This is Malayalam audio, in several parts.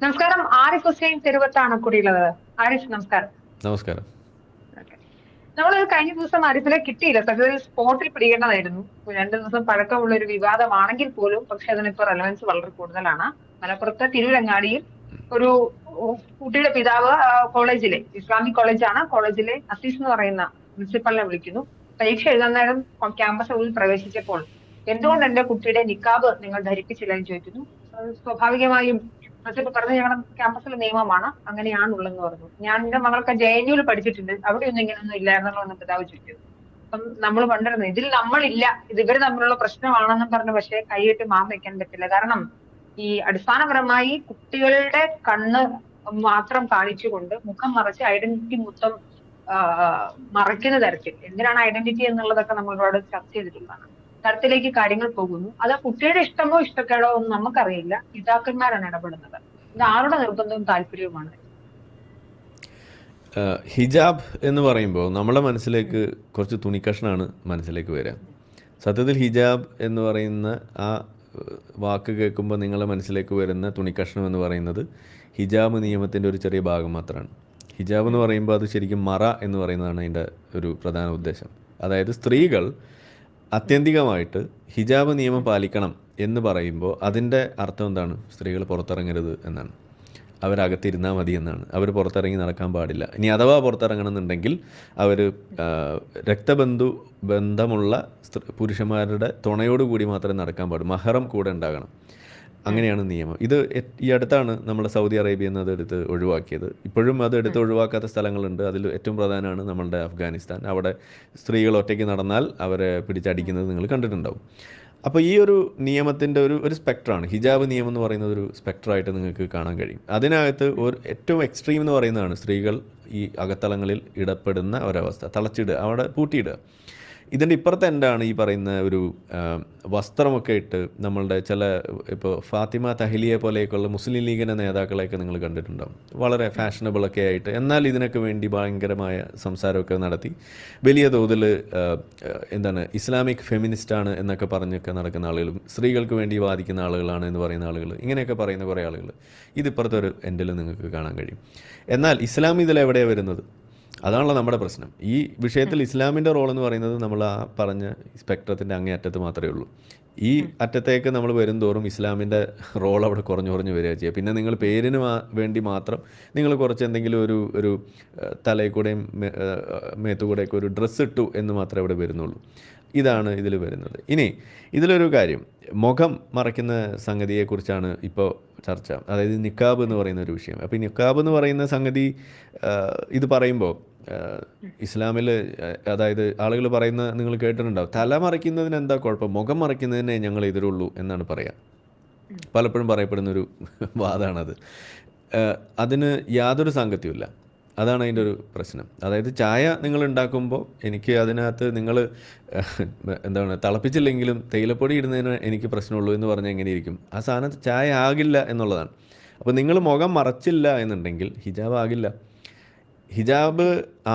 നമസ്കാരം. ആരിഫ് ഹുസൈൻ തിരുവത്താണ് കൂടിയുള്ളത്. ആരിഫ്, നമസ്കാരം. നമസ്കാരം. ഓക്കെ. നമ്മൾ കഴിഞ്ഞ ദിവസം ആരിഫിനെ കിട്ടിയില്ല. സത്യത്തിൽ സ്പോട്ടിൽ പിടിക്കേണ്ടതായിരുന്നു. 2 ദിവസം പഴക്കമുള്ള ഒരു വിവാദമാണെങ്കിൽ പോലും, പക്ഷെ അതിനിപ്പോ റെലവൻസ് വളരെ കൂടുതലാണ്. മലപ്പുറത്തെ തിരൂരങ്ങാടിയിൽ ഒരു കുട്ടിയുടെ പിതാവ് കോളേജിലെ ഇസ്ലാമിക് കോളേജാണ്, കോളേജിലെ അസീസ് എന്ന് പറയുന്ന പ്രിൻസിപ്പലിനെ വിളിക്കുന്നു. പരീക്ഷ എഴുതാൻ നേരം ക്യാമ്പസിനുള്ളിൽ പ്രവേശിച്ചപ്പോൾ എന്തുകൊണ്ട് എന്റെ കുട്ടിയുടെ നിക്കാബ് നിങ്ങൾ ധരിപ്പിച്ചില്ല എന്ന് ചോദിക്കുന്നു. സ്വാഭാവികമായും പ്രിൻസിപ്പൽ പറഞ്ഞു, ഞങ്ങളുടെ ക്യാമ്പസിലെ നിയമമാണ്, അങ്ങനെയാണുള്ളതെന്ന് പറഞ്ഞു. ഞാൻ എന്റെ മകൾക്ക് JNU പഠിച്ചിട്ടുണ്ട്, അവിടെയൊന്നും ഇങ്ങനെയൊന്നും ഇല്ല എന്നുള്ള പിതാവ് ചോദിച്ചു. അപ്പം നമ്മൾ കണ്ടിരുന്നു ഇതിൽ നമ്മളില്ല, ഇത് ഇവര് തമ്മിലുള്ള പ്രശ്നമാണെന്നും പറഞ്ഞു. പക്ഷെ കൈയിട്ട് മാറി വെക്കാൻ പറ്റില്ല. കാരണം ഈ അടിസ്ഥാനപരമായി കുട്ടികളുടെ കണ്ണ് മാത്രം കാണിച്ചുകൊണ്ട് മുഖം മറച്ച് ഐഡന്റിറ്റി മൊത്തം മറയ്ക്കുന്ന തരത്തിൽ, എന്തിനാണ് ഐഡന്റിറ്റി എന്നുള്ളതൊക്കെ നമ്മൾ ഒരുപാട് ചർച്ച ചെയ്തിട്ടുള്ളതാണ്. തരത്തിലേക്ക് കാര്യങ്ങൾ പോകുന്നു. അത് കുട്ടിയുടെ ഇഷ്ടമോ ഇഷ്ടക്കേടോ ഒന്നും നമുക്കറിയില്ല. പിതാക്കന്മാരാണ് ഇടപെടുന്നത്. ഇത് ആരുടെ നിർബന്ധവും താല്പര്യവുമാണ്. ഹിജാബ് എന്ന് പറയുമ്പോൾ നമ്മുടെ മനസ്സിലേക്ക് കുറച്ച് തുണിക്കഷ്ണമാണ് മനസ്സിലേക്ക് വരിക. സത്യത്തിൽ ഹിജാബ് എന്ന് പറയുന്ന ആ വാക്ക് കേൾക്കുമ്പോൾ നിങ്ങളുടെ മനസ്സിലേക്ക് വരുന്ന തുണിക്കഷ്ണം എന്ന് പറയുന്നത് ഹിജാബ് നിയമത്തിൻ്റെ ഒരു ചെറിയ ഭാഗം മാത്രമാണ്. ഹിജാബ് എന്ന് പറയുമ്പോൾ അത് ശരിക്കും മറ എന്ന് പറയുന്നതാണ് അതിൻ്റെ ഒരു പ്രധാന ഉദ്ദേശം. അതായത് സ്ത്രീകൾ ആത്യന്തികമായിട്ട് ഹിജാബ് നിയമം പാലിക്കണം എന്ന് പറയുമ്പോൾ അതിൻ്റെ അർത്ഥം എന്താണ്? സ്ത്രീകൾ പുറത്തിറങ്ങരുത് എന്നാണ്. അവരകത്തിരുന്നാൽ മതി എന്നാണ്. അവർ പുറത്തിറങ്ങി നടക്കാൻ പാടില്ല. ഇനി അഥവാ പുറത്തിറങ്ങണമെന്നുണ്ടെങ്കിൽ അവർ ബന്ധമുള്ള പുരുഷന്മാരുടെ തുണയോടുകൂടി മാത്രമേ നടക്കാൻ പാടുള്ളൂ. മഹറം കൂടെ ഉണ്ടാകണം. അങ്ങനെയാണ് നിയമം. ഇത് ഈ അടുത്താണ് നമ്മുടെ സൗദി അറേബ്യ എന്നത് എടുത്ത് ഒഴിവാക്കിയത്. ഇപ്പോഴും അത് എടുത്ത് ഒഴിവാക്കാത്ത സ്ഥലങ്ങളുണ്ട്. അതിൽ ഏറ്റവും പ്രധാനമാണ് നമ്മളുടെ അഫ്ഗാനിസ്ഥാൻ. അവിടെ സ്ത്രീകൾ ഒറ്റയ്ക്ക് നടന്നാൽ അവരെ പിടിച്ചടിക്കുന്നത് നിങ്ങൾ കണ്ടിട്ടുണ്ടാവും. അപ്പോൾ ഈ ഒരു നിയമത്തിൻ്റെ ഒരു സ്പെക്ട്രാണ് ഹിജാബ് നിയമം എന്ന് പറയുന്നത്. ഒരു സ്പെക്ട്രായിട്ട് നിങ്ങൾക്ക് കാണാൻ കഴിയും. അതിനകത്ത് ഏറ്റവും എക്സ്ട്രീം എന്ന് പറയുന്നതാണ് സ്ത്രീകൾ ഈ അകത്തളങ്ങളിൽ ഇടപെടുന്ന ഒരവസ്ഥ. തളച്ചിടുക, അവിടെ പൂട്ടിയിടുക. ഇതിൻ്റെ ഇപ്പുറത്തെ എന്താണ് ഈ പറയുന്ന ഒരു വസ്ത്രമൊക്കെ ഇട്ട് നമ്മളുടെ ചില ഇപ്പോൾ ഫാത്തിമ തഹ്ലിയെ പോലെയൊക്കെയുള്ള മുസ്ലിം ലീഗിൻ്റെ നേതാക്കളെയൊക്കെ നിങ്ങൾ കണ്ടിട്ടുണ്ടാവും. വളരെ ഫാഷനബിളൊക്കെ ആയിട്ട്, എന്നാൽ ഇതിനൊക്കെ വേണ്ടി ഭയങ്കരമായ സംസാരമൊക്കെ നടത്തി വലിയ തോതിൽ ഇസ്ലാമിക് ഫെമിനിസ്റ്റാണ് എന്നൊക്കെ പറഞ്ഞൊക്കെ നടക്കുന്ന ആളുകളും സ്ത്രീകൾക്ക് വേണ്ടി വാദിക്കുന്ന ആളുകളാണ് എന്ന് പറയുന്ന ആളുകൾ, ഇങ്ങനെയൊക്കെ പറയുന്ന കുറേ ആളുകൾ ഇതിപ്പുറത്തെ ഒരു എൻഡിൽ നിങ്ങൾക്ക് കാണാൻ കഴിയും. എന്നാൽ ഇസ്ലാം ഇതിലെവിടെയാണ് വരുന്നത്? അതാണല്ലോ നമ്മുടെ പ്രശ്നം. ഈ വിഷയത്തിൽ ഇസ്ലാമിൻ്റെ റോൾ എന്ന് പറയുന്നത് നമ്മൾ ആ പറഞ്ഞ സ്പെക്ട്രത്തിൻ്റെ അങ്ങേ അറ്റത്ത് മാത്രമേ ഉള്ളൂ. ഈ അറ്റത്തേക്ക് നമ്മൾ വരും തോറും ഇസ്ലാമിൻ്റെ റോൾ അവിടെ കുറഞ്ഞു വരിക ചെയ്യുക. പിന്നെ നിങ്ങൾ പേരിന് വേണ്ടി മാത്രം നിങ്ങൾ കുറച്ച് എന്തെങ്കിലും ഒരു തലയിൽ കൂടെയും മേത്തുകൂടെയൊക്കെ ഒരു ഡ്രസ്സ് ഇട്ടു എന്ന് മാത്രമേ അവിടെ വരുന്നുള്ളൂ. ഇതാണ് ഇതിൽ വരുന്നത്. ഇനി ഇതിലൊരു കാര്യം, മുഖം മറയ്ക്കുന്ന സംഗതിയെക്കുറിച്ചാണ് ഇപ്പോൾ ചർച്ച. അതായത് നിക്കാബ് എന്ന് പറയുന്ന ഒരു വിഷയം. അപ്പോൾ ഈ നിക്കാബ് എന്ന് പറയുന്ന സംഗതി ഇത് പറയുമ്പോൾ ഇസ്ലാമിൽ, അതായത് ആളുകൾ പറയുന്ന നിങ്ങൾ കേട്ടിട്ടുണ്ടാവും, തല മറയ്ക്കുന്നതിന് എന്താ കുഴപ്പം, മുഖം മറയ്ക്കുന്നതിനെ ഞങ്ങൾ എതിരുള്ളൂ എന്നാണ് പറയുക. പലപ്പോഴും പറയപ്പെടുന്നൊരു വാദമാണത്. അതിന് യാതൊരു സാങ്കത്യമില്ല. അതാണ് അതിൻ്റെ ഒരു പ്രശ്നം. അതായത് ചായ നിങ്ങൾ ഉണ്ടാക്കുമ്പോൾ എനിക്ക് അതിനകത്ത് നിങ്ങൾ തിളപ്പിച്ചില്ലെങ്കിലും തേയിലപ്പൊടി ഇടുന്നതിന് എനിക്ക് പ്രശ്നമുള്ളൂ എന്ന് പറഞ്ഞാൽ എങ്ങനെയിരിക്കും? ആ സാധനം ചായ ആകില്ല എന്നുള്ളതാണ്. അപ്പോൾ നിങ്ങൾ മുഖം മറച്ചില്ല എന്നുണ്ടെങ്കിൽ ഹിജാബ് ആകില്ല. ഹിജാബ്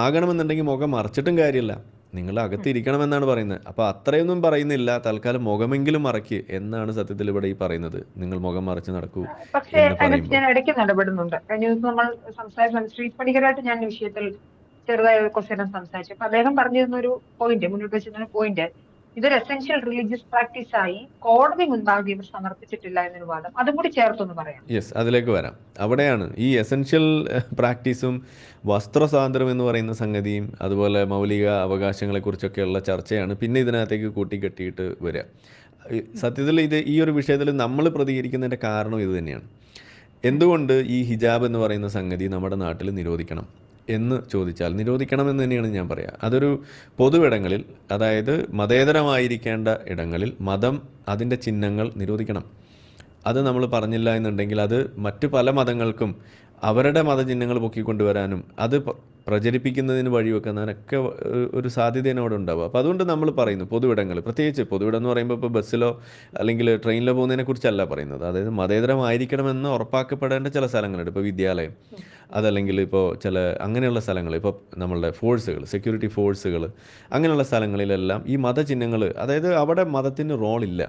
ആകണമെന്നുണ്ടെങ്കിൽ മുഖം മറച്ചിട്ടും കാര്യമില്ല, നിങ്ങൾ അകത്തിരിക്കണമെന്നാണ് പറയുന്നത്. അപ്പോൾ അത്രയൊന്നും പറയുന്നില്ല, തൽക്കാലം മുഖമെങ്കിലും മറയ്ക്ക് എന്നാണ് സത്യത്തിൽ ഇവിടെ ഈ പറയുന്നത്. നിങ്ങൾ മുഖം മറച്ച് നടക്കൂ പക്ഷേ എന്ന് പറയുമ്പോൾ ഞാൻ ഇടയ്ക്ക് ഇടപെടുന്നുണ്ട്. കഴിഞ്ഞ ദിവസം നമ്മൾ സംസാരിച്ച ശ്രീ പണിക്കരായിട്ട് ഞാൻ വിഷയത്തിൽ ചെറുതായ ക്വസ്റ്റ്യൻ സംസാരിച്ചു. അപ്പൊ അദ്ദേഹം പറഞ്ഞിരുന്ന ഒരു പോയിന്റ്, മുന്നോട്ട് വെച്ചിരുന്ന പോയിന്റ്, ഇതൊരു എസെൻഷ്യൽ റിലീജിയസ് പ്രാക്ടീസ് ആയി കോടതി മുൻപാകെ ഇവർ സമർപ്പിച്ചിട്ടില്ല എന്നൊരു വാദം. അതും കൂടി ചേർത്തൊന്ന് പറയാം. യെസ്, അതിലേക്ക് വരാം. അവിടെയാണ് ഈ എസെൻഷ്യൽ പ്രാക്ടീസും വസ്ത്ര സ്വാതന്ത്ര്യം എന്ന് പറയുന്ന സംഗതിയും അതുപോലെ മൗലിക അവകാശങ്ങളെക്കുറിച്ചൊക്കെയുള്ള ചർച്ചയാണ് പിന്നെ ഇതിനകത്തേക്ക് കൂട്ടിക്കെട്ടിയിട്ട് വരിക. സത്യത്തിൽ ഈ ഒരു വിഷയത്തിൽ നമ്മൾ പ്രതികരിക്കുന്നതിൻ്റെ കാരണം ഇത് തന്നെയാണ്. എന്തുകൊണ്ട് ഈ ഹിജാബ് എന്ന് പറയുന്ന സംഗതി നമ്മുടെ നാട്ടിൽ നിരോധിക്കണം എന്ന് ചോദിച്ചാൽ നിരോധിക്കണമെന്ന് തന്നെയാണ് ഞാൻ പറയുക. അതൊരു പൊതുവിടങ്ങളിൽ, അതായത് മതേതരമായിരിക്കേണ്ട ഇടങ്ങളിൽ മതം അതിൻ്റെ ചിഹ്നങ്ങൾ നിരോധിക്കണം. അത് നമ്മൾ പറഞ്ഞില്ല എന്നുണ്ടെങ്കിൽ അത് മറ്റു പല മതങ്ങൾക്കും അവരുടെ മതചിഹ്നങ്ങൾ പൊക്കിക്കൊണ്ടുവരാനും അത് പ്രചരിപ്പിക്കുന്നതിന് വഴിവെക്കുന്നതിനൊക്കെ ഒരു സാധ്യതയാണ് അവിടെ ഉണ്ടാവുക. അപ്പോൾ അതുകൊണ്ട് നമ്മൾ പറയുന്നു പൊതുവിടങ്ങൾ, പ്രത്യേകിച്ച് പൊതുവിടം എന്ന് പറയുമ്പോൾ ഇപ്പോൾ ബസ്സിലോ അല്ലെങ്കിൽ ട്രെയിനിലോ പോകുന്നതിനെ കുറിച്ചല്ല പറയുന്നത്. അതായത് മതേതരമായിരിക്കണമെന്ന് ഉറപ്പാക്കപ്പെടേണ്ട ചില സ്ഥലങ്ങളുണ്ട്. ഇപ്പോൾ വിദ്യാലയം, അതല്ലെങ്കിൽ ഇപ്പോൾ ചില അങ്ങനെയുള്ള സ്ഥലങ്ങൾ, ഇപ്പോൾ നമ്മളുടെ ഫോഴ്സുകൾ, സെക്യൂരിറ്റി ഫോഴ്സുകൾ, അങ്ങനെയുള്ള സ്ഥലങ്ങളിലെല്ലാം ഈ മതചിഹ്നങ്ങൾ, അതായത് അവിടെ മതത്തിന് റോളില്ല.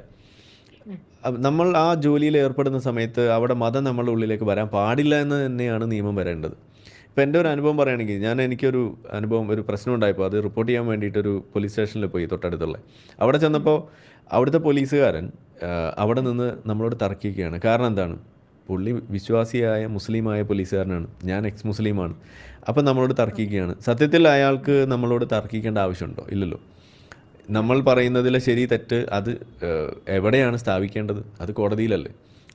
ഉം. നമ്മൾ ആ ജോലിയിൽ ഏർപ്പെടുന്ന സമയത്ത് അവിടെ മതം നമ്മളുടെ ഉള്ളിലേക്ക് വരാൻ പാടില്ല എന്ന് തന്നെയാണ് നിയമം വരേണ്ടത്. ഇപ്പം എൻ്റെ ഒരു അനുഭവം പറയുകയാണെങ്കിൽ, എനിക്കൊരു അനുഭവം, ഒരു പ്രശ്നം ഉണ്ടായപ്പോൾ അത് റിപ്പോർട്ട് ചെയ്യാൻ വേണ്ടിയിട്ടൊരു പോലീസ് സ്റ്റേഷനിൽ പോയി, തൊട്ടടുത്തുള്ള. അവിടെ ചെന്നപ്പോൾ അവിടുത്തെ പോലീസുകാരൻ അവിടെ നിന്ന് നമ്മളോട് തർക്കിക്കുകയാണ്. കാരണം എന്താണ്? പുള്ളി വിശ്വാസിയായ മുസ്ലിമായ പോലീസുകാരനാണ്, ഞാൻ എക്സ് മുസ്ലിമാണ്. അപ്പം നമ്മളോട് തർക്കിക്കുകയാണ്. സത്യത്തിൽ അയാൾക്ക് നമ്മളോട് തർക്കിക്കേണ്ട ആവശ്യമുണ്ടോ? ഇല്ലല്ലോ. നമ്മൾ പറയുന്നതിലെ ശരി തെറ്റ് അത് എവിടെയാണ് സ്ഥാപിക്കേണ്ടത്? അത് കോടതിയിലല്ലേ,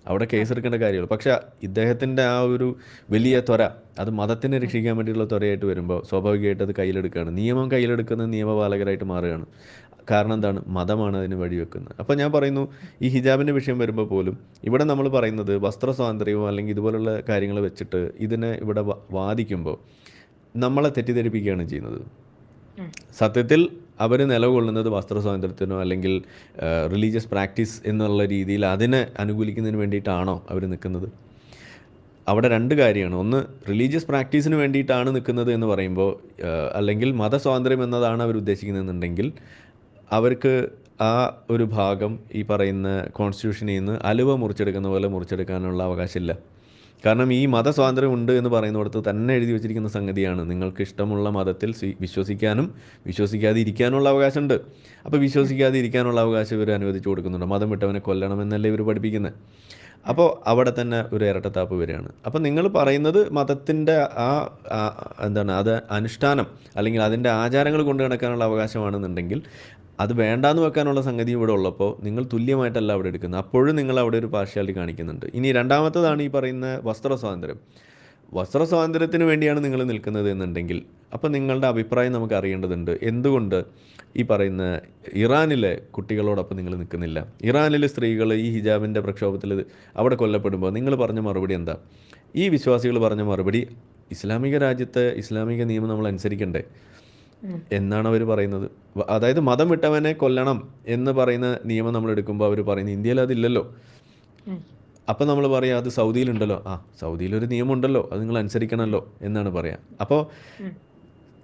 അവിടെ കേസെടുക്കേണ്ട കാര്യമുള്ളൂ. പക്ഷേ ഇദ്ദേഹത്തിൻ്റെ ആ ഒരു വലിയ ത്വര, അത് മതത്തിനെ രക്ഷിക്കാൻ വേണ്ടിയിട്ടുള്ള ത്വരയായിട്ട് വരുമ്പോൾ സ്വാഭാവികമായിട്ട് അത് കയ്യിലെടുക്കുകയാണ്. നിയമം കയ്യിലെടുക്കുന്ന നിയമപാലകരായിട്ട് മാറുകയാണ്. കാരണം എന്താണ്? മതമാണ് അതിന് വഴിവെക്കുന്നത്. അപ്പോൾ ഞാൻ പറയുന്നു, ഈ ഹിജാബിൻ്റെ വിഷയം വരുമ്പോൾ പോലും ഇവിടെ നമ്മൾ പറയുന്നത് വസ്ത്ര സ്വാതന്ത്ര്യവും അല്ലെങ്കിൽ ഇതുപോലുള്ള കാര്യങ്ങൾ വെച്ചിട്ട് ഇതിനെ ഇവിടെ വാദിക്കുമ്പോൾ നമ്മളെ തെറ്റിദ്ധരിപ്പിക്കുകയാണ് ചെയ്യുന്നത്. സത്യത്തിൽ അവർ നിലകൊള്ളുന്നത് വസ്ത്ര സ്വാതന്ത്ര്യത്തിനോ അല്ലെങ്കിൽ റിലീജിയസ് പ്രാക്ടീസ് എന്നുള്ള രീതിയിൽ അതിനെ അനുകൂലിക്കുന്നതിന് വേണ്ടിയിട്ടാണോ അവർ നിൽക്കുന്നത്? അവിടെ രണ്ട് കാര്യമാണ്. ഒന്ന്, റിലീജിയസ് പ്രാക്ടീസിന് വേണ്ടിയിട്ടാണ് നിൽക്കുന്നത് എന്ന് പറയുമ്പോൾ, അല്ലെങ്കിൽ മതസ്വാതന്ത്ര്യം എന്നതാണ് അവർ ഉദ്ദേശിക്കുന്നതെന്നുണ്ടെങ്കിൽ അവർക്ക് ആ ഒരു ഭാഗം ഈ പറയുന്ന കോൺസ്റ്റിറ്റ്യൂഷനിൽ നിന്ന് അലുവ മുറിച്ചെടുക്കുന്ന പോലെ മുറിച്ചെടുക്കാനുള്ള അവകാശമില്ല. കാരണം ഈ മതസ്വാതന്ത്ര്യം ഉണ്ട് എന്ന് പറയുന്നിടത്ത് തന്നെ എഴുതി വെച്ചിരിക്കുന്ന സംഗതിയാണ്, നിങ്ങൾക്ക് ഇഷ്ടമുള്ള മതത്തിൽ വിശ്വസിക്കാനും വിശ്വസിക്കാതെ ഇരിക്കാനുള്ള അവകാശമുണ്ട്. അപ്പോൾ വിശ്വസിക്കാതെ ഇരിക്കാനുള്ള അവകാശം ഇവർ അനുവദിച്ചു കൊടുക്കുന്നുണ്ട്. മതം വിട്ടവനെ കൊല്ലണമെന്നല്ലേ ഇവർ പഠിപ്പിക്കുന്നത്. അപ്പോൾ അവിടെ തന്നെ ഒരു ഇരട്ടത്താപ്പ് വരികയാണ്. അപ്പോൾ നിങ്ങൾ പറയുന്നത് മതത്തിൻ്റെ എന്താണ്, അത് അനുഷ്ഠാനം അല്ലെങ്കിൽ അതിൻ്റെ ആചാരങ്ങൾ കൊണ്ടു നടക്കാനുള്ള അവകാശമാണെന്നുണ്ടെങ്കിൽ അത് വേണ്ടാന്ന് വെക്കാനുള്ള സംഗതി ഇവിടെ ഉള്ളപ്പോൾ നിങ്ങൾ തുല്യമായിട്ടല്ല അവിടെ എടുക്കുന്നത്. അപ്പോഴും നിങ്ങൾ അവിടെ ഒരു പാർഷ്യാലിറ്റി കാണിക്കുന്നുണ്ട്. ഇനി രണ്ടാമത്തതാണ് ഈ പറയുന്ന വസ്ത്ര സ്വാതന്ത്ര്യം. വസ്ത്ര സ്വാതന്ത്ര്യത്തിന് വേണ്ടിയാണ് നിങ്ങൾ നിൽക്കുന്നത് എന്നുണ്ടെങ്കിൽ അപ്പോൾ നിങ്ങളുടെ അഭിപ്രായം നമുക്ക് അറിയേണ്ടതുണ്ട്. എന്തുകൊണ്ട് ഈ പറയുന്ന ഇറാനിലെ കുട്ടികളോടൊപ്പം നിങ്ങൾ നിൽക്കുന്നില്ല? ഇറാനിലെ സ്ത്രീകൾ ഈ ഹിജാബിൻ്റെ പ്രക്ഷോഭത്തിൽ അവിടെ കൊല്ലപ്പെടുമ്പോൾ നിങ്ങൾ പറഞ്ഞ മറുപടി എന്താ? ഈ വിശ്വാസികൾ പറഞ്ഞ മറുപടി, ഇസ്ലാമിക രാജ്യത്തെ ഇസ്ലാമിക നിയമം നമ്മൾ അനുസരിക്കണ്ടേ എന്നാണ് അവർ പറയുന്നത്. അതായത് മതം വിട്ടവനെ കൊല്ലണം എന്ന് പറയുന്ന നിയമം നമ്മൾ എടുക്കുമ്പോൾ അവർ പറയുന്നത് ഇന്ത്യയിൽ അതില്ലല്ലോ. അപ്പം നമ്മൾ പറയാം അത് സൗദിയിലുണ്ടല്ലോ. സൗദിയിലൊരു നിയമം ഉണ്ടല്ലോ, അത് നിങ്ങൾ അനുസരിക്കണമല്ലോ എന്നാണ് പറയാം. അപ്പോൾ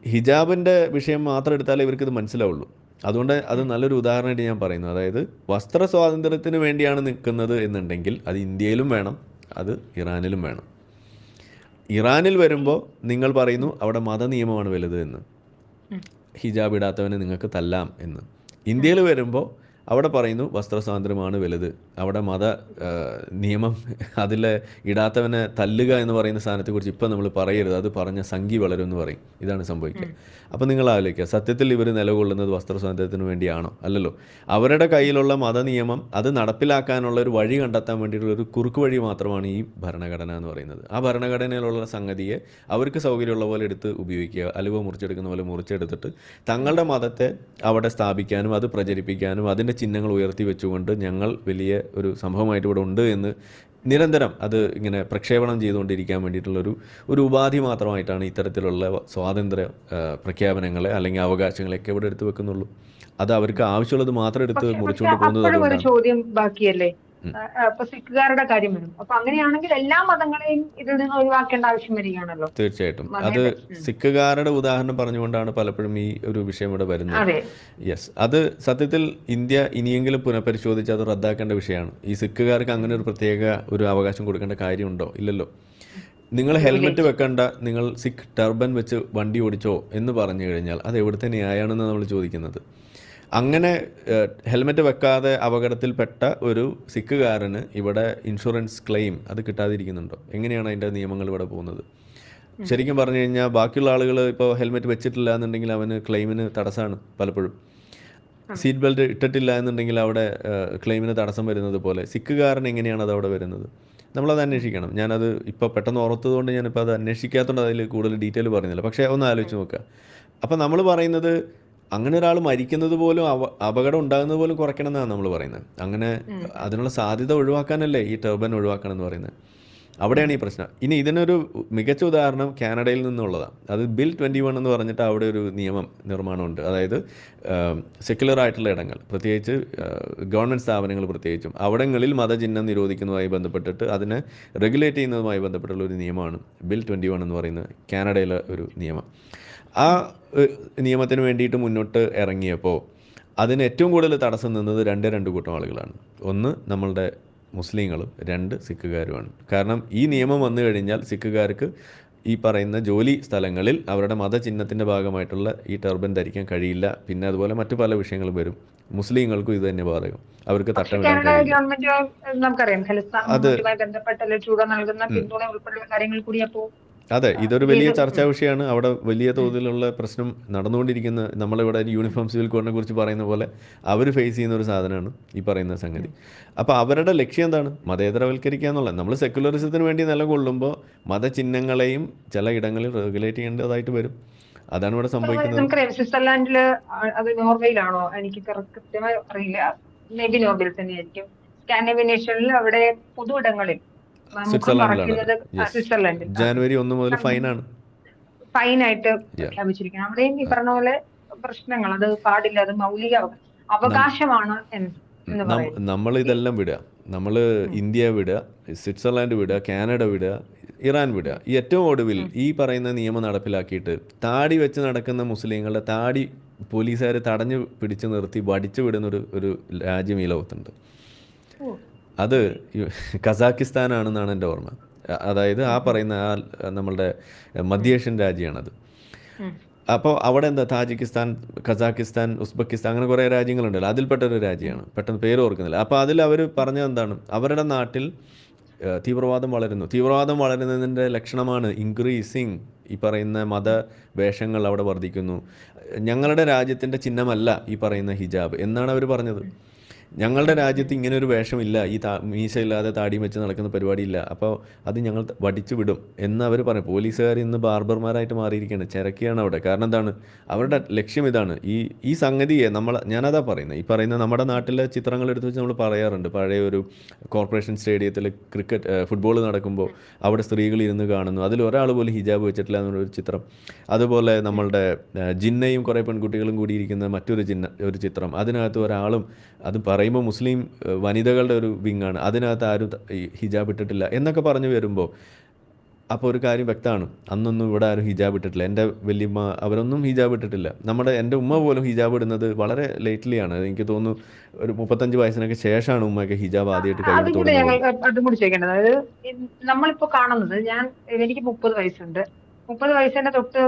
ഹിജാബിൻ്റെ വിഷയം മാത്രം എടുത്താലേ ഇവർക്കിത് മനസ്സിലാവുള്ളൂ. അതുകൊണ്ട് അത് നല്ലൊരു ഉദാഹരണമായിട്ട് ഞാൻ പറയുന്നു. അതായത് വസ്ത്ര സ്വാതന്ത്ര്യത്തിന് വേണ്ടിയാണ് നിൽക്കുന്നത് എന്നുണ്ടെങ്കിൽ അത് ഇന്ത്യയിലും വേണം, അത് ഇറാനിലും വേണം. ഇറാനിൽ വരുമ്പോൾ നിങ്ങൾ പറയുന്നു അവിടെ മത നിയമമാണ് വലുത് എന്ന്, ഹിജാബ് ഇടാത്തവനെ നിങ്ങൾക്ക് തല്ലാം എന്ന്. ഇന്ത്യയിൽ വരുമ്പോൾ അവിടെ പറയുന്നു വസ്ത്ര സ്വാതന്ത്ര്യമാണ് വലുത്, അവിടെ മത നിയമം, അതിൽ ഇടാത്തവനെ തല്ലുക എന്ന് പറയുന്ന സാധനത്തെക്കുറിച്ച് ഇപ്പം നമ്മൾ പറയരുത്, അത് പറഞ്ഞ സംഖ്യ വളരുമെന്ന് പറയും. ഇതാണ് സംഭവിക്കുക. അപ്പോൾ നിങ്ങൾ ആലോചിക്കുക, സത്യത്തിൽ ഇവർ നിലകൊള്ളുന്നത് വസ്ത്ര സ്വാതന്ത്ര്യത്തിന് വേണ്ടിയാണോ? അല്ലല്ലോ. അവരുടെ കയ്യിലുള്ള മതനിയമം അത് നടപ്പിലാക്കാനുള്ള ഒരു വഴി കണ്ടെത്താൻ വേണ്ടിയിട്ടുള്ളൊരു കുറുക്ക് വഴി മാത്രമാണ് ഈ ഭരണഘടന എന്ന് പറയുന്നത്. ആ ഭരണഘടനയിലുള്ള സംഗതിയെ അവർക്ക് സൗകര്യമുള്ള പോലെ എടുത്ത് ഉപയോഗിക്കുക, അലുവ മുറിച്ചെടുക്കുന്ന പോലെ മുറിച്ചെടുത്തിട്ട് തങ്ങളുടെ മതത്തെ അവിടെ സ്ഥാപിക്കാനും അത് പ്രചരിപ്പിക്കാനും അതിൻ്റെ ചിഹ്നങ്ങൾ ഉയർത്തി വെച്ചുകൊണ്ട് ഞങ്ങൾ വലിയ ഒരു സംഭവമായിട്ട് ഇവിടെ ഉണ്ട് എന്ന് നിരന്തരം അത് ഇങ്ങനെ പ്രക്ഷേപണം ചെയ്തുകൊണ്ടിരിക്കാൻ വേണ്ടിയിട്ടുള്ളൊരു ഉപാധി മാത്രമായിട്ടാണ് ഇത്തരത്തിലുള്ള സ്വാതന്ത്ര്യ പ്രഖ്യാപനങ്ങളെ അല്ലെങ്കിൽ അവകാശങ്ങളെയൊക്കെ ഇവിടെ എടുത്തു വെക്കുന്നുള്ളൂ. അത് അവർക്ക് ആവശ്യമുള്ളത് മാത്രം എടുത്ത് മുറിച്ചുകൊണ്ട് പോകുന്നത് അതുകൊണ്ടാണ്. ചോദ്യം ബാക്കിയല്ലേ, ഇപ്പൊ സിഖുകാരുടെ കാര്യം വരും. അപ്പൊ അങ്ങനെയാണെങ്കിൽ എല്ലാ മതങ്ങളെയും ഇതിൽ നിന്ന് ഒഴിവാക്കേണ്ട ആവശ്യം വരികയാണല്ലോ. തീർച്ചയായിട്ടും. അത് സിഖുകാരുടെ ഉദാഹരണം പറഞ്ഞുകൊണ്ടാണ് പലപ്പോഴും ഈ ഒരു വിഷയം ഇവിടെ വരുന്നത്. യെസ്, അത് സത്യത്തിൽ ഇന്ത്യ ഇനിയെങ്കിലും പുനഃപരിശോധിച്ച് അത് റദ്ദാക്കേണ്ട വിഷയമാണ്. ഈ സിഖുകാർക്ക് അങ്ങനെ ഒരു പ്രത്യേക ഒരു അവകാശം കൊടുക്കേണ്ട കാര്യമുണ്ടോ? ഇല്ലല്ലോ. നിങ്ങൾ ഹെൽമെറ്റ് വെക്കണ്ട, നിങ്ങൾ സിഖ് ടർബൻ വെച്ച് വണ്ടി ഓടിച്ചോ എന്ന് പറഞ്ഞു കഴിഞ്ഞാൽ അത് എവിടുത്തെ ന്യായമാണെന്ന് നമ്മൾ ചോദിക്കുന്നത്. അങ്ങനെ ഹെൽമെറ്റ് വെക്കാതെ അപകടത്തിൽപ്പെട്ട ഒരു സിഖുകാരന് ഇവിടെ ഇൻഷുറൻസ് ക്ലെയിം അത് കിട്ടാതിരിക്കുന്നുണ്ടോ? എങ്ങനെയാണ് അതിൻ്റെ നിയമങ്ങൾ ഇവിടെ പോകുന്നത്? ശരിക്കും പറഞ്ഞു കഴിഞ്ഞാൽ ബാക്കിയുള്ള ആളുകൾ ഇപ്പോൾ ഹെൽമെറ്റ് വെച്ചിട്ടില്ല എന്നുണ്ടെങ്കിൽ അവന് ക്ലെയിമിന് തടസ്സമാണ് പലപ്പോഴും. സീറ്റ് ബെൽറ്റ് ഇട്ടിട്ടില്ല എന്നുണ്ടെങ്കിൽ അവിടെ ക്ലെയിമിന് തടസ്സം വരുന്നത് പോലെ സിഖുകാരൻ എങ്ങനെയാണ് അത് അവിടെ വരുന്നത്? നമ്മളത് അന്വേഷിക്കണം. ഞാനത് ഇപ്പോൾ പെട്ടെന്ന് ഓർത്തതുകൊണ്ട് ഞാനിപ്പോൾ അത് അന്വേഷിക്കാത്തതുകൊണ്ട് അതിൽ കൂടുതൽ ഡീറ്റെയിൽ പറയുന്നില്ല. പക്ഷേ ഒന്ന് ആലോചിച്ച് നോക്കുക. അപ്പോൾ നമ്മൾ പറയുന്നത് അങ്ങനെ ഒരാൾ മരിക്കുന്നത് പോലും അപകടം ഉണ്ടാകുന്നത് പോലും കുറയ്ക്കണം എന്നാണ് നമ്മൾ പറയുന്നത്. അങ്ങനെ അതിനുള്ള സാധ്യത ഒഴിവാക്കാനല്ലേ ഈ ടർബൻ ഒഴിവാക്കണം എന്ന് പറയുന്നത്. അവിടെയാണ് ഈ പ്രശ്നം. ഇനി ഇതിനൊരു മികച്ച ഉദാഹരണം കാനഡയിൽ നിന്നുള്ളതാണ്. അത് ബിൽ 21 എന്ന് പറഞ്ഞിട്ട് അവിടെ ഒരു നിർമ്മാണമുണ്ട്. അതായത് സെക്യുലർ ആയിട്ടുള്ള ഇടങ്ങൾ, പ്രത്യേകിച്ച് ഗവൺമെൻറ് സ്ഥാപനങ്ങൾ പ്രത്യേകിച്ചും അവിടങ്ങളിൽ മതചിഹ്നം നിരോധിക്കുന്നതുമായി ബന്ധപ്പെട്ടിട്ട് അതിനെ റെഗുലേറ്റ് ചെയ്യുന്നതുമായി ബന്ധപ്പെട്ടുള്ള ഒരു നിയമമാണ് ബിൽ 21 എന്ന് പറയുന്നത്, കാനഡയിലെ ഒരു നിയമം. ആ നിയമത്തിന് വേണ്ടിയിട്ട് മുന്നോട്ട് ഇറങ്ങിയപ്പോൾ അതിന് ഏറ്റവും കൂടുതൽ തടസ്സം നിന്നത് രണ്ട് കൂട്ടം ആളുകളാണ്. ഒന്ന് നമ്മളുടെ മുസ്ലിങ്ങളും, രണ്ട് സിഖുകാരുമാണ്. കാരണം ഈ നിയമം വന്നു കഴിഞ്ഞാൽ സിഖുകാർക്ക് ഈ പറയുന്ന ജോലി സ്ഥലങ്ങളിൽ അവരുടെ മതചിഹ്നത്തിൻ്റെ ഭാഗമായിട്ടുള്ള ഈ ടർബൻ ധരിക്കാൻ കഴിയില്ല. പിന്നെ അതുപോലെ മറ്റു പല വിഷയങ്ങളും വരും. മുസ്ലിങ്ങൾക്കും ഇത് തന്നെ ബാധകം. അവർക്ക് തട്ടമിടാൻ കാനഡ കഴിയില്ല. ഗവൺമെന്റ് നമുക്കറിയാം ഖലിസ്ഥാൻ അത് മൂവ്മെന്റുമായി ബന്ധപ്പെട്ട രൂപ നൽകുന്ന പിന്തുണ ഉൾപ്പെടെയുള്ള കാര്യങ്ങൾ കൂടി അപ്പോ അതെ, ഇതൊരു വലിയ ഏത് ചർച്ചാ വിഷയമാണ്. അവിടെ വലിയ തോതിലുള്ള പ്രശ്നം നടന്നുകൊണ്ടിരിക്കുന്ന, നമ്മളിവിടെ യൂണിഫോം സിവിൽ കോഡിനെ കുറിച്ച് പറയുന്ന പോലെ അവർ ഫേസ് ചെയ്യുന്ന ഒരു സാധനമാണ് ഈ പറയുന്ന സംഗതി. അപ്പോൾ അവരുടെ ലക്ഷ്യം എന്താണ്? മതേതരവൽക്കരിക്കുക എന്നുള്ളത്. നമ്മൾ സെക്കുലറിസത്തിന് വേണ്ടി നിലകൊള്ളുമ്പോൾ മതചിഹ്നങ്ങളെയും ചില ഇടങ്ങളിൽ റെഗുലേറ്റ് ചെയ്യേണ്ടതായിട്ട് വരും. അതാണ് ഇവിടെ സംഭവിക്കുന്നത്. നമുക്കറിയാം സ്വിറ്റ്സർലാൻഡില് അത് നോർവേയിലാണോ എനിക്ക് കൃത്യമായി അറിയില്ല, മേ ബി നോർവേയിൽ തന്നെയായിരിക്കും. സ്കാൻഡിനേഷ്യനിൽ അവിടെ പൊതു ഇടങ്ങളിൽ മുഖം സ്വിറ്റ്സർലാൻഡിലാണ്. മറയ്ക്കുന്നത് യെസ്, സ്വിറ്റ്സർലാൻഡിൽ ജാനുവരി 1 മുതൽ ഫൈനാണ്. ഫൈനായിട്ട് പ്രഖ്യാപിച്ചിരിക്കണം. അവിടെയും ഈ പറഞ്ഞ പോലെ പ്രശ്നങ്ങൾ, അത് പാടില്ല, അത് മൗലിക അവകാശമാണ് എന്ന് പറയുന്നത്. നമ്മൾ ഇതെല്ലാം വിടുക. നമ്മൾ ഇന്ത്യ വിടുക, സ്വിറ്റ്സർലാൻഡ് വിടുക, കാനഡ വിടുക, ഇറാൻ വിടുക. ഈ ഏറ്റവും ഒടുവിൽ ഈ പറയുന്ന നിയമം നടപ്പിലാക്കിയിട്ട് താടി വെച്ച് നടക്കുന്ന മുസ്ലിങ്ങളുടെ താടി പോലീസുകാർ തടഞ്ഞു പിടിച്ചു നിർത്തി വടിച്ചു വിടുന്ന ഒരു രാജ്യം ഈ ലോകത്തുണ്ട്. അത് കസാക്കിസ്ഥാനാണെന്നാണ് എൻ്റെ ഓർമ്മ. അതായത് ആ പറയുന്ന നമ്മളുടെ മധ്യേഷ്യൻ രാജ്യമാണത്. അപ്പോൾ അവിടെ എന്താ, താജിക്കിസ്ഥാൻ, കസാക്കിസ്ഥാൻ, ഉസ്ബെക്കിസ്ഥാൻ, അങ്ങനെ കുറേ രാജ്യങ്ങളുണ്ടല്ലോ. അതിൽപ്പെട്ടൊരു രാജ്യമാണ്, പെട്ടെന്ന് പേര് ഓർക്കുന്നില്ല. അപ്പോൾ അതിൽ അവർ പറഞ്ഞത് എന്താണ്, അവരുടെ നാട്ടിൽ തീവ്രവാദം വളരുന്നു. തീവ്രവാദം വളരുന്നതിൻ്റെ ലക്ഷണമാണ് ഇൻക്രീസിങ് ഈ പറയുന്ന മതവേഷങ്ങൾ അവിടെ വർദ്ധിക്കുന്നു. ഞങ്ങളുടെ രാജ്യത്തിൻ്റെ ചിഹ്നമല്ല ഈ പറയുന്ന ഹിജാബ് എന്നാണ് അവർ പറഞ്ഞത്. ഞങ്ങളുടെ രാജ്യത്ത് ഇങ്ങനെ ഒരു വേഷമില്ല, ഈ മീശയില്ലാതെ താടിയും വെച്ച് നടക്കുന്ന പരിപാടിയില്ല, അപ്പോൾ അത് ഞങ്ങൾ വടിച്ചു വിടും എന്ന് അവർ പറയും. പോലീസുകാർ ഇന്ന് ബാർബർമാരായിട്ട് മാറിയിരിക്കുകയാണ്, ചിരക്കിയാണ് അവിടെ. കാരണം എന്താണ്, അവരുടെ ലക്ഷ്യം ഇതാണ്. ഈ സംഗതിയെ ഞാനതാ പറയുന്നത്. ഈ പറയുന്ന നമ്മുടെ നാട്ടിലെ ചിത്രങ്ങൾ എടുത്ത് വെച്ച് നമ്മൾ പറയാറുണ്ട്. പഴയ ഒരു കോർപ്പറേഷൻ സ്റ്റേഡിയത്തിൽ ഫുട്ബോൾ നടക്കുമ്പോൾ അവിടെ സ്ത്രീകൾ ഇരുന്ന് കാണുന്നു, അതിൽ ഒരാൾ പോലും ഹിജാബ് വെച്ചിട്ടില്ല എന്നുള്ളൊരു ചിത്രം. അതുപോലെ നമ്മളുടെ ജിന്നയും കുറേ പെൺകുട്ടികളും കൂടിയിരിക്കുന്ന ഒരു ചിത്രം, അതിനകത്ത് ഒരാളും, അത് പറയുമ്പോൾ മുസ്ലിം വനിതകളുടെ ഒരു വിങ്ങാണ്, അതിനകത്ത് ആരും ഹിജാബ് ഇട്ടിട്ടില്ല എന്നൊക്കെ പറഞ്ഞു വരുമ്പോൾ അപ്പോൾ ഒരു കാര്യം വ്യക്തമാണ്, അന്നൊന്നും ഇവിടെ ആരും ഹിജാബ് ഇട്ടിട്ടില്ല. എൻ്റെ വല്യമ്മ അവരൊന്നും ഹിജാബ് ഇട്ടിട്ടില്ല. എൻ്റെ ഉമ്മ പോലും ഹിജാബ് ഇടുന്നത് വളരെ ലേറ്റ്ലിയാണ്. എനിക്ക് തോന്നുന്നു ഒരു 35 വയസ്സിനൊക്കെ ശേഷമാണ് ഉമ്മയൊക്കെ ഹിജാബ് ആദ്യമായിട്ട് കൈയെടുത്ത് തുടങ്ങുന്നത്. അതും കൂടി ചോദിക്കേണ്ടത്, അതായത് നമ്മളിപ്പോ കാണുന്നത്, എനിക്ക് 30 വയസ്സുണ്ട്. 30 വയസ്സിന്റെ തൊട്ട്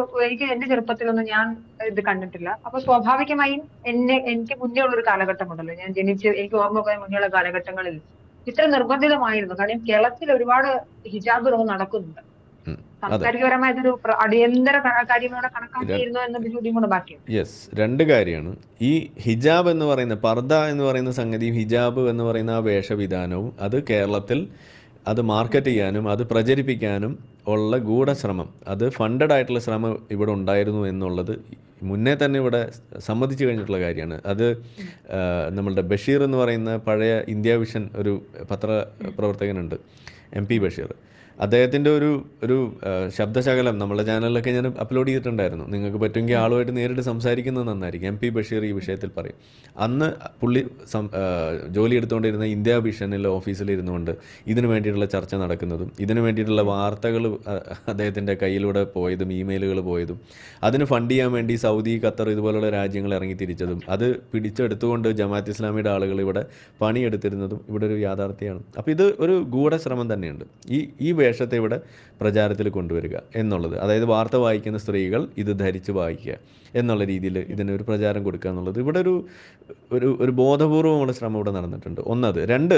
എന്റെ ചെറുപ്പത്തിലൊന്നും ഞാൻ ഇത് കണ്ടിട്ടില്ല. അപ്പൊ സ്വാഭാവികമായും എനിക്ക് മുന്നേ ഉള്ള ഒരു കാലഘട്ടമുണ്ടല്ലോ, ഞാൻ എനിക്ക് ഓർമ്മ പോയ മുന്നേയുള്ള കാലഘട്ടങ്ങളിൽ ഇത്ര നിർബന്ധിതമായിരുന്നു. കാരണം കേരളത്തിൽ ഒരുപാട് ഹിജാബ് റോ നടക്കുന്നുണ്ട്. സാംസ്കാരികപരമായ ഇതൊരു അടിയന്തര കാര്യങ്ങളോടെ കണക്കാക്കിയിരുന്നു എന്നൊരു ചോദ്യം കൂടെ ബാക്കിയാണ്. യെസ്, രണ്ട് കാര്യമാണ്. ഈ ഹിജാബ് എന്ന് പറയുന്ന, പർദ എന്ന് പറയുന്ന സംഗതിയും ഹിജാബ് എന്ന് പറയുന്ന ആ വേഷവിധാനവും അത് കേരളത്തിൽ അത് മാർക്കറ്റ് ചെയ്യാനും അത് പ്രചരിപ്പിക്കാനും ഉള്ള ഗൂഢശ്രമം, അത് ഫണ്ടഡ് ആയിട്ടുള്ള ശ്രമം ഇവിടെ ഉണ്ടായിരുന്നു എന്നുള്ളത് മുന്നേ തന്നെ ഇവിടെ സമ്മതിച്ചു കഴിഞ്ഞിട്ടുള്ള കാര്യമാണ്. അത് നമ്മളുടെ ബഷീർ എന്ന് പറയുന്ന പഴയ ഇന്ത്യ വിഷൻ ഒരു പത്രപ്രവർത്തകനുണ്ട്, MP ബഷീർ. അദ്ദേഹത്തിൻ്റെ ഒരു ശബ്ദശകലം നമ്മുടെ ചാനലിലൊക്കെ ഞാൻ അപ്ലോഡ് ചെയ്തിട്ടുണ്ടായിരുന്നു. നിങ്ങൾക്ക് പറ്റുമെങ്കിൽ ആളുമായിട്ട് നേരിട്ട് സംസാരിക്കുന്നത് നന്നായിരിക്കും. MP ബഷീർ ഈ വിഷയത്തിൽ പറയും. അന്ന് പുള്ളി ജോലി എടുത്തുകൊണ്ടിരുന്ന ഇന്ത്യ വിഷനിലെ ഓഫീസിലിരുന്നുകൊണ്ട് ഇതിനു വേണ്ടിയിട്ടുള്ള ചർച്ച നടക്കുന്നതും ഇതിനു വേണ്ടിയിട്ടുള്ള വാർത്തകൾ അദ്ദേഹത്തിൻ്റെ കയ്യിലൂടെ പോയതും ഇമെയിലുകൾ പോയതും അതിന് ഫണ്ട് ചെയ്യാൻ വേണ്ടി സൗദി, ഖത്തർ ഇതുപോലുള്ള രാജ്യങ്ങൾ ഇറങ്ങിത്തിരിച്ചതും അത് പിടിച്ചെടുത്തുകൊണ്ട് ജമാഅത്ത് ഇസ്ലാമിയുടെ ആളുകൾ ഇവിടെ പണിയെടുത്തിരുന്നതും ഇവിടെ ഒരു യാഥാർത്ഥ്യമാണ്. അപ്പോൾ ഇത് ഒരു ഗൂഢശ്രമം തന്നെയുണ്ട് ഈ വേഷത്തെ ഇവിടെ പ്രചാരത്തിൽ കൊണ്ടുവരിക എന്നുള്ളത്. അതായത് വാർത്ത വായിക്കുന്ന സ്ത്രീകൾ ഇത് ധരിച്ച് വായിക്കുക എന്നുള്ള രീതിയിൽ ഇതിനൊരു പ്രചാരം കൊടുക്കുക എന്നുള്ളത് ഇവിടെ ഒരു ബോധപൂർവമുള്ള ശ്രമം ഇവിടെ നടന്നിട്ടുണ്ട്. ഒന്നത്. രണ്ട്,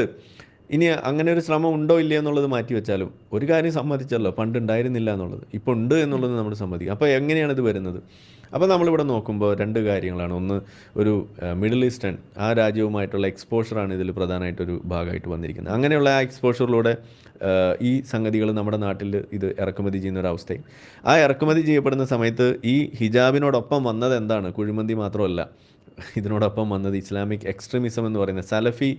ഇനി അങ്ങനെ ഒരു ശ്രമം ഉണ്ടോ ഇല്ല എന്നുള്ളത് മാറ്റി വെച്ചാലും ഒരു കാര്യം സമ്മതിച്ചല്ലോ, പണ്ട് ഉണ്ടായിരുന്നില്ല എന്നുള്ളത്. ഇപ്പോൾ ഉണ്ട് എന്നുള്ളത് നമ്മൾ സമ്മതിക്കും. അപ്പോൾ എങ്ങനെയാണ് ഇത് വരുന്നത്? അപ്പോൾ നമ്മളിവിടെ നോക്കുമ്പോൾ രണ്ട് കാര്യങ്ങളാണ്. ഒന്ന്, ഒരു മിഡിൽ ഈസ്റ്റേൺ ആ രാജ്യവുമായിട്ടുള്ള എക്സ്പോഷറാണ് ഇതിൽ പ്രധാനമായിട്ടൊരു ഭാഗമായിട്ട് വന്നിരിക്കുന്നത്. അങ്ങനെയുള്ള ആ എക്സ്പോഷറിലൂടെ ഈ സംഗതികൾ നമ്മുടെ നാട്ടിൽ ഇത് ഇറക്കുമതി ചെയ്യുന്ന ഒരവസ്ഥയും, ആ ഇറക്കുമതി ചെയ്യപ്പെടുന്ന സമയത്ത് ഈ ഹിജാബിനോടൊപ്പം വന്നത് എന്താണ്? കുഴിമന്തി മാത്രമല്ല, ഇതിനോടൊപ്പം വന്നത് ഇസ്ലാമിക് എക്സ്ട്രീമിസം എന്ന് പറയുന്ന സലഫി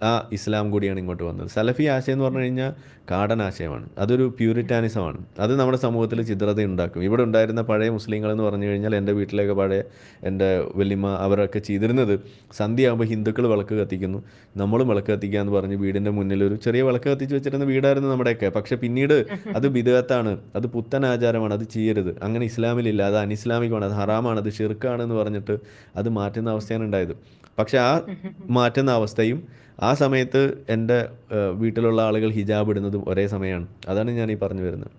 ആ ഇസ്ലാം കൂടിയാണ് ഇങ്ങോട്ട് വന്നത്. സലഫി ആശയം എന്ന് പറഞ്ഞു കഴിഞ്ഞാൽ കാടൻ ആശയമാണ്, അതൊരു പ്യൂരിറ്റാനിസമാണ്. അത് നമ്മുടെ സമൂഹത്തിൽ ചിത്രത ഉണ്ടാക്കും. ഇവിടെ ഉണ്ടായിരുന്ന പഴയ മുസ്ലിങ്ങൾ എന്ന് പറഞ്ഞു കഴിഞ്ഞാൽ എൻ്റെ വീട്ടിലേക്ക് പഴയ എൻ്റെ വല്യമ്മ അവരൊക്കെ ചെയ്തിരുന്നത് സന്ധ്യയാകുമ്പോൾ ഹിന്ദുക്കൾ വിളക്ക് കത്തിക്കുന്നു, നമ്മളും വിളക്ക് കത്തിക്കുക എന്ന് പറഞ്ഞ് വീടിൻ്റെ മുന്നിൽ ഒരു ചെറിയ വിളക്ക് കത്തിച്ച് വെച്ചിരുന്ന വീടായിരുന്നു നമ്മുടെയൊക്കെ. പക്ഷേ പിന്നീട് അത് ബിദ്അത്താണ്, അത് പുത്തൻ ആചാരമാണ്, അത് ചെയ്യരുത്, അങ്ങനെ ഇസ്ലാമിലില്ല, അത് അനിസ്ലാമികമാണ്, അത് ഹറാമാണ്, അത് ഷിർക്കാണ് എന്ന് പറഞ്ഞിട്ട് അത് മാറ്റുന്ന അവസ്ഥയാണ് ഉണ്ടായത്. പക്ഷെ ആ മാറ്റുന്ന അവസ്ഥയും ആ സമയത്ത് എൻ്റെ വീട്ടിലുള്ള ആളുകൾ ഹിജാബ് ഇടുന്നതും ഒരേ സമയമാണ്. അതാണ് ഞാൻ ഈ പറഞ്ഞു വരുന്നത്.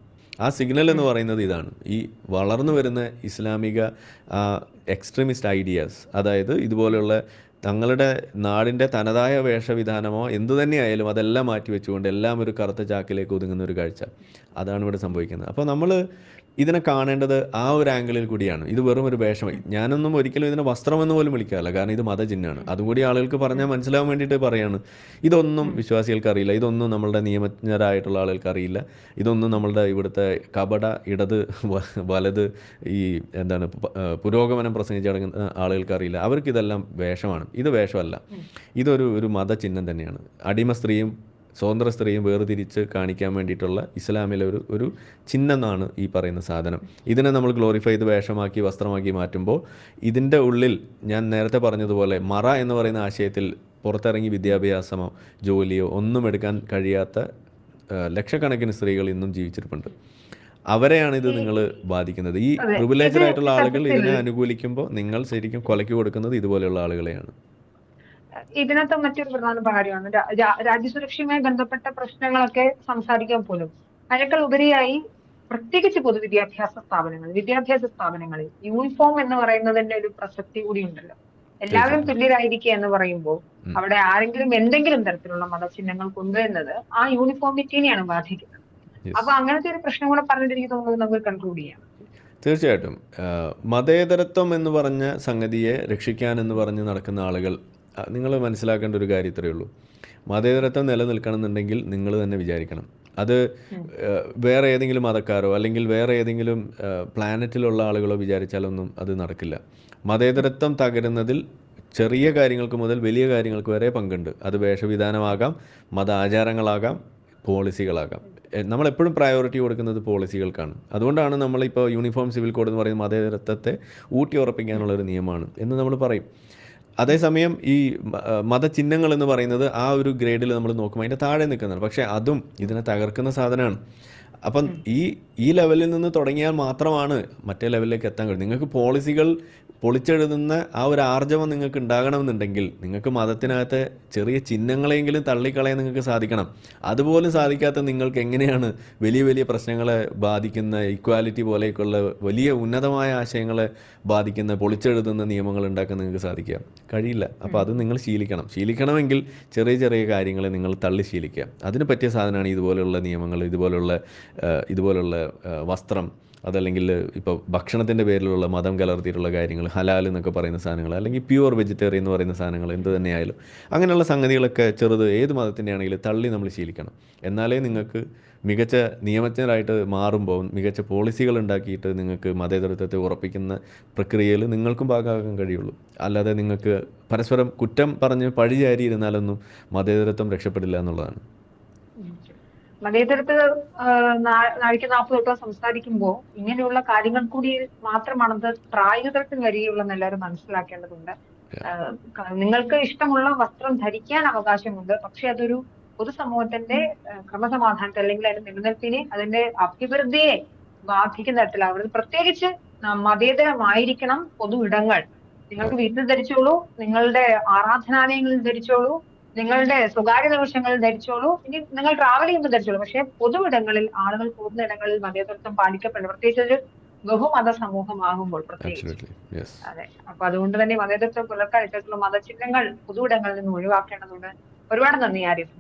ആ സിഗ്നൽ എന്ന് പറയുന്നത് ഇതാണ്, ഈ വളർന്നു വരുന്ന ഇസ്ലാമിക എക്സ്ട്രീമിസ്റ്റ് ഐഡിയാസ്, അതായത് ഇതുപോലെയുള്ള തങ്ങളുടെ നാടിൻ്റെ തനതായ വേഷവിധാനമോ എന്തു തന്നെയായാലും അതെല്ലാം മാറ്റി വെച്ചുകൊണ്ട് എല്ലാം ഒരു കറുത്ത ചാക്കിലേക്ക് ഒതുങ്ങുന്ന ഒരു കാഴ്ച, അതാണ് ഇവിടെ സംഭവിക്കുന്നത്. അപ്പോൾ നമ്മൾ ഇതിനെ കാണേണ്ടത് ആ ഒരു ആംഗിളിൽ കൂടിയാണ്. ഇത് വെറും ഒരു വേഷമായി, ഞാനൊന്നും ഒരിക്കലും ഇതിനെ വസ്ത്രമെന്ന് പോലും വിളിക്കാറില്ല, കാരണം ഇത് മതചിഹ്നമാണ്. അതുകൂടി ആളുകൾക്ക് പറഞ്ഞാൽ മനസ്സിലാവാൻ വേണ്ടിയിട്ട് പറയാണ്. ഇതൊന്നും വിശ്വാസികൾക്ക് അറിയില്ല, ഇതൊന്നും നമ്മളുടെ നിയമജ്ഞരായിട്ടുള്ള ആളുകൾക്ക് അറിയില്ല, ഇതൊന്നും നമ്മളുടെ ഇവിടുത്തെ കപട ഇടത് വലത് ഈ എന്താണ് പുരോഗമനം പ്രസംഗിച്ചടങ്ങുന്ന ആളുകൾക്ക് അറിയില്ല. അവർക്കിതെല്ലാം വേഷമാണ്. ഇത് വേഷമല്ല, ഇതൊരു മതചിഹ്നം തന്നെയാണ്. അടിമ സ്ത്രീയും സ്വതന്ത്ര സ്ത്രീയും വേർതിരിച്ച് കാണിക്കാൻ വേണ്ടിയിട്ടുള്ള ഇസ്ലാമിലെ ഒരു ചിഹ്നമാണ് ഈ പറയുന്ന സാധനം. ഇതിനെ നമ്മൾ ഗ്ലോറിഫൈ ചെയ്ത് വേഷമാക്കി വസ്ത്രമാക്കി മാറ്റുമ്പോൾ ഇതിൻ്റെ ഉള്ളിൽ ഞാൻ നേരത്തെ പറഞ്ഞതുപോലെ മറ എന്ന് പറയുന്ന ആശയത്തിൽ പുറത്തിറങ്ങി വിദ്യാഭ്യാസമോ ജോലിയോ ഒന്നും എടുക്കാൻ കഴിയാത്ത ലക്ഷക്കണക്കിന് സ്ത്രീകൾ ഇന്നും ജീവിച്ചിരിപ്പുണ്ട്. അവരെയാണ് ഇത് നിങ്ങൾ ബാധിക്കുന്നത്. ഈ പ്രിവിലേജഡ് ആയിട്ടുള്ള ആളുകൾ ഇതിനെ അനുകൂലിക്കുമ്പോൾ നിങ്ങൾ ശരിക്കും കൊലയ്ക്ക് കൊടുക്കുന്നത് ഇതുപോലെയുള്ള ആളുകളെയാണ്. ഇതിനകത്ത് മറ്റൊരു പ്രധാനപ്പെട്ട കാര്യമാണ് രാജ്യസുരക്ഷയുമായി ബന്ധപ്പെട്ട പ്രശ്നങ്ങളൊക്കെ സംസാരിക്കാൻ പോലും അതിനേക്കാൾ ഉപരിയായി പ്രത്യേകിച്ച് വിദ്യാഭ്യാസ സ്ഥാപനങ്ങളിൽ യൂണിഫോം എന്ന് പറയുന്നതിന്റെ ഒരു പ്രസക്തി കൂടി ഉണ്ടല്ലോ. എല്ലാവരും തുല്യരായിരിക്കുക എന്ന് പറയുമ്പോൾ അവിടെ ആരെങ്കിലും എന്തെങ്കിലും തരത്തിലുള്ള മതചിഹ്നങ്ങൾ കൊണ്ടുവരുന്നത് ആ യൂണിഫോമിറ്റിനെയാണ് ബാധിക്കുന്നത്. അപ്പൊ അങ്ങനത്തെ ഒരു പ്രശ്നം കൂടെ പറഞ്ഞിട്ട് എനിക്ക് തോന്നുന്നത് നമുക്ക് കൺക്ലൂഡ് ചെയ്യാം. തീർച്ചയായിട്ടും മതേതരത്വം എന്ന് പറഞ്ഞ സംഗതിയെ രക്ഷിക്കാൻ എന്ന് പറഞ്ഞ് നടക്കുന്ന ആളുകൾ, നിങ്ങൾ മനസ്സിലാക്കേണ്ട ഒരു കാര്യം ഇത്രയേ ഉള്ളൂ. മതേതരത്വം നിലനിൽക്കണം എന്നുണ്ടെങ്കിൽ നിങ്ങൾ തന്നെ വിചാരിക്കണം. അത് വേറെ ഏതെങ്കിലും മതക്കാരോ അല്ലെങ്കിൽ വേറെ ഏതെങ്കിലും പ്ലാനറ്റിലുള്ള ആളുകളോ വിചാരിച്ചാലൊന്നും അത് നടക്കില്ല. മതേതരത്വം തകരുന്നതിൽ ചെറിയ കാര്യങ്ങൾക്ക് മുതൽ വലിയ കാര്യങ്ങൾക്ക് വരെ പങ്കുണ്ട്. അത് വേഷവിധാനമാകാം, മത ആചാരങ്ങളാകാം, പോളിസികളാകാം. നമ്മളെപ്പോഴും പ്രയോറിറ്റി കൊടുക്കുന്നത് പോളിസികൾക്കാണ്. അതുകൊണ്ടാണ് നമ്മളിപ്പോൾ യൂണിഫോം സിവിൽ കോഡ് എന്ന് പറയുന്ന മതേതരത്വത്തെ ഊട്ടി ഉറപ്പിക്കാനുള്ളൊരു നിയമമാണ് എന്ന് നമ്മൾ പറയും. അതേസമയം ഈ മതചിഹ്നങ്ങൾ എന്ന് പറയുന്നത് ആ ഒരു ഗ്രേഡിൽ നമ്മൾ നോക്കുമ്പോൾ അതിൻ്റെ താഴെ നിൽക്കുന്നതാണ്. പക്ഷേ അതും ഇതിനെ തകർക്കുന്ന സാധനമാണ്. അപ്പം ഈ ലെവലിൽ നിന്ന് തുടങ്ങിയാൽ മാത്രമാണ് മറ്റേ ലെവലിലേക്ക് എത്താൻ കഴിയും. നിങ്ങൾക്ക് പോളിസികൾ പൊളിച്ചെഴുതുന്ന ആ ഒരു ആർജവം നിങ്ങൾക്ക് ഉണ്ടാകണമെന്നുണ്ടെങ്കിൽ നിങ്ങൾക്ക് മതത്തിനകത്തെ ചെറിയ ചിഹ്നങ്ങളെങ്കിലും തള്ളിക്കളയാൻ നിങ്ങൾക്ക് സാധിക്കണം. അതുപോലും സാധിക്കാത്ത നിങ്ങൾക്ക് എങ്ങനെയാണ് വലിയ വലിയ പ്രശ്നങ്ങളെ ബാധിക്കുന്ന ഇക്വാലിറ്റി പോലെയൊക്കെയുള്ള വലിയ ഉന്നതമായ ആശയങ്ങളെ ബാധിക്കുന്ന പൊളിച്ചെഴുതുന്ന നിയമങ്ങൾ ഉണ്ടാക്കാൻ നിങ്ങൾക്ക് സാധിക്കുക? കഴിയില്ല. അപ്പോൾ അത് നിങ്ങൾ ശീലിക്കണമെങ്കിൽ ചെറിയ ചെറിയ കാര്യങ്ങളെ നിങ്ങൾ തള്ളി ശീലിക്കുക. അതിന് പറ്റിയ സാധനമാണ് ഇതുപോലെയുള്ള നിയമങ്ങൾ, ഇതുപോലുള്ള വസ്ത്രം, അതല്ലെങ്കിൽ ഇപ്പോൾ ഭക്ഷണത്തിൻ്റെ പേരിലുള്ള മതം കലർത്തിയിട്ടുള്ള കാര്യങ്ങൾ, ഹലാൽ എന്നൊക്കെ പറയുന്ന സാധനങ്ങൾ, അല്ലെങ്കിൽ പ്യുവർ വെജിറ്റേറിയൻ എന്ന് പറയുന്ന സാധനങ്ങൾ, എന്ത് തന്നെയായാലും അങ്ങനെയുള്ള സംഗതികളൊക്കെ ചെറുത് ഏത് മതത്തിൻ്റെ ആണെങ്കിലും തള്ളി നമ്മൾ ശീലിക്കണം. എന്നാലേ നിങ്ങൾക്ക് മികച്ച നിയമജ്ഞരായിട്ട് മാറുമ്പോൾ മികച്ച പോളിസികൾ ഉണ്ടാക്കിയിട്ട് നിങ്ങൾക്ക് മതേതരത്വത്തെ ഉറപ്പിക്കുന്ന പ്രക്രിയയിൽ നിങ്ങൾക്കും ഭാഗമാകാൻ കഴിയുള്ളൂ. അല്ലാതെ നിങ്ങൾക്ക് പരസ്പരം കുറ്റം പറഞ്ഞ് പഴിചാരിയിരുന്നാലൊന്നും മതേതരത്വം രക്ഷപ്പെടില്ല എന്നുള്ളതാണ്. മതേതരത്തിൽ നാഴിക 40 തൊട്ട് സംസാരിക്കുമ്പോൾ ഇങ്ങനെയുള്ള കാര്യങ്ങൾ കൂടി മാത്രമാണത് പ്രായോഗിക തലത്തിൽ വരികയുള്ളെന്ന് എല്ലാവരും മനസ്സിലാക്കേണ്ടതുണ്ട്. നിങ്ങൾക്ക് ഇഷ്ടമുള്ള വസ്ത്രം ധരിക്കാൻ അവകാശമുണ്ട്, പക്ഷെ അതൊരു പൊതുസമൂഹത്തിന്റെ ക്രമസമാധാനത്തെ അല്ലെങ്കിൽ അതിന്റെ നിലനിൽപ്പിനെ അതിന്റെ അഭിവൃദ്ധിയെ ബാധിക്കുന്ന തരത്തിലാവരുത്. പ്രത്യേകിച്ച് മതേതരമായിരിക്കണം പൊതു ഇടങ്ങൾ. നിങ്ങൾക്ക് വീട്ടിൽ ധരിച്ചോളൂ, നിങ്ങളുടെ ആരാധനാലയങ്ങളിൽ ധരിച്ചോളൂ, നിങ്ങളുടെ സ്വകാര്യ നിമിഷങ്ങളിൽ ധരിച്ചോളൂ, ഇനി നിങ്ങൾ ട്രാവൽ ചെയ്യുമ്പോൾ ധരിച്ചോളൂ. പക്ഷെ പൊതുവിടങ്ങളിൽ ആളുകൾ പോകുന്ന ഇടങ്ങളിൽ മതേതരത്വം പാലിക്കപ്പെടുന്നു, പ്രത്യേകിച്ച് ഒരു ബഹുമത സമൂഹമാകുമ്പോൾ പ്രത്യേകിച്ച്. അതെ, അപ്പൊ അതുകൊണ്ട് തന്നെ മതേതരത്വം പുലർത്താൻ ഇത്തരത്തിലുള്ള മതചിഹ്നങ്ങൾ പൊതുവിടങ്ങളിൽ നിന്ന് ഒഴിവാക്കേണ്ടതുണ്ട്. ഒരുപാട് നന്ദി ആരിഫ്.